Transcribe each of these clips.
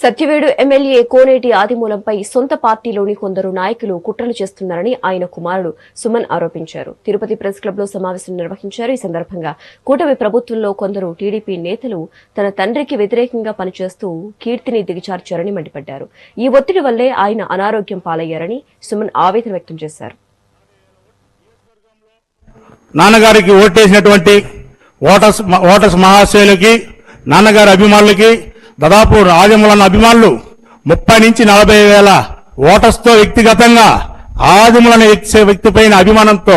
Satyavedu MLA కోనేటి ఆదిమూలంపై సొంత పార్టీలోని కొందరు నాయకులు కుట్రలు చేస్తున్నారని ఆయన కుమారుడు సుమన్ ఆరోపించారు. తిరుపతి ప్రెస్ క్లబ్ లో సమావేశం నిర్వహించారు. ఈ సందర్భంగా కూటమి ప్రభుత్వంలో కొందరు టీడీపీ నేతలు తన తండ్రికి వ్యతిరేకంగా పనిచేస్తూ కీర్తిని దిగజార్చారని మండిపడ్డారు. ఈ ఒత్తిడి వల్లే ఆయన అనారోగ్యం పాలయ్యారని సుమన్ ఆవేదన వ్యక్తం చేశారు. నాన్నగారికి ఓటేసినటువంటి ఓటర్స్ మహాశయులకి, నాన్నగారి అభిమానులకి, దాదాపు ఆదిమూలన్న అభిమానులు 30 నుంచి 40 వేల ఓటర్స్తో వ్యక్తిగతంగా ఆదిమూలన్న వ్యక్తిపైన అభిమానంతో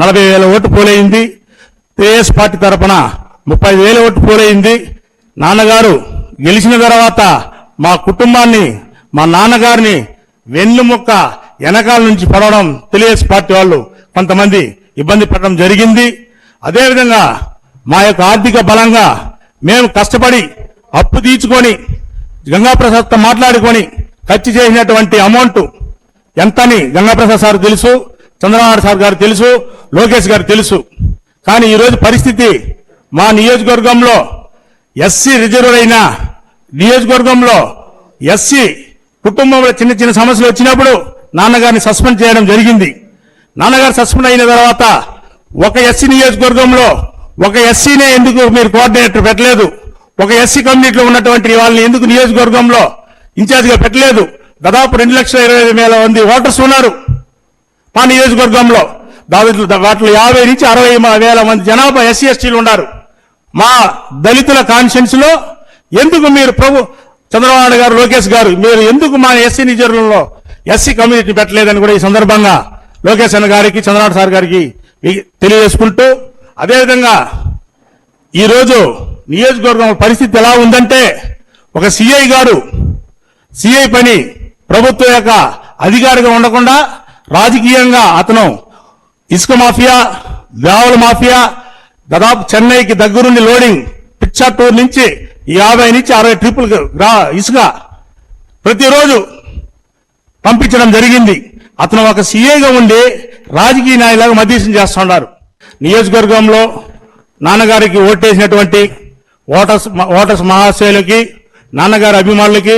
40 వేల ఓటు పోలైంది. టీఆర్ఎస్ పార్టీ తరఫున 35,000 ఓటు పోలైంది. నాన్నగారు గెలిచిన తర్వాత మా కుటుంబాన్ని, మా నాన్నగారిని వెన్నుముక్క వెనకాల నుంచి పడవడం టీఆర్ఎస్ పార్టీ వాళ్ళు కొంతమంది ఇబ్బంది పడడం జరిగింది. అదేవిధంగా మా యొక్క ఆర్థిక బలంగా మేము కష్టపడి అప్పు తీర్చుకొని గంగాప్రసాద్తో మాట్లాడుకొని ఖర్చు చేసినటువంటి అమౌంట్ ఎంతని గంగాప్రసాద్ సార్ తెలుసు, చంద్రబాబు సార్ గారు తెలుసు, లోకేష్ గారు తెలుసు. కానీ ఈరోజు పరిస్థితి మా నియోజకవర్గంలో ఎస్సీ రిజర్వ్ అయిన నియోజకవర్గంలో ఎస్సీ కుటుంబంలో చిన్న చిన్న సమస్యలు వచ్చినప్పుడు నాన్నగారిని సస్పెండ్ చేయడం జరిగింది. నాన్నగారు సస్పెండ్ అయిన తర్వాత ఒక ఎస్సీ నియోజకవర్గంలో ఒక ఎస్సీనే ఎందుకు మీరు కోఆర్డినేటర్ పెట్టలేదు, ఒక ఎస్సీ కమ్యూనిటీలో ఉన్నటువంటి వాళ్ళని ఎందుకు నియోజకవర్గంలో ఇన్ఛార్జిగా పెట్టలేదు? దాదాపు 2,25,000 మంది ఓటర్స్ ఉన్నారు మా నియోజకవర్గంలో. వాటిలో 50 నుంచి 60 వేల మంది జనాభా ఎస్సీ ఎస్టీలు ఉన్నారు. మా దళితుల కాన్షియన్స్ లో ఎందుకు మీరు చంద్రబాబు గారు, లోకేష్ గారు మీరు ఎందుకు మా ఎస్సీ నియోజకవర్గంలో ఎస్సీ కమ్యూనిటీ పెట్టలేదని కూడా ఈ సందర్భంగా లోకేష్ అన్న గారికి, చంద్రబాబు సార్ గారికి తెలియజేసుకుంటూ, అదేవిధంగా ఈరోజు నియోజకవర్గం పరిస్థితి ఎలా ఉందంటే, ఒక సిఐ గారు సిఐ పని ప్రభుత్వం యొక్క అధికారిగా ఉండకుండా రాజకీయంగా అతను ఇసుక మాఫియా, గ్రావెల్ మాఫియా, దాదాపు చెన్నైకి దగ్గరుండి లోడింగ్ పిచ్చాటూరు నుంచి 50 నుంచి 60 ట్రిపుల్ ఇసుక ప్రతిరోజు పంపించడం జరిగింది. అతను ఒక సిఐగా ఉండి రాజకీయ నాయకులాగా మధ్యస్థం చేస్తున్నారు. నియోజకవర్గంలో నాన్నగారికి ఓటేసినటువంటి ఓటర్స్ మహాశయులకి, నాన్నగారి అభిమానులకి,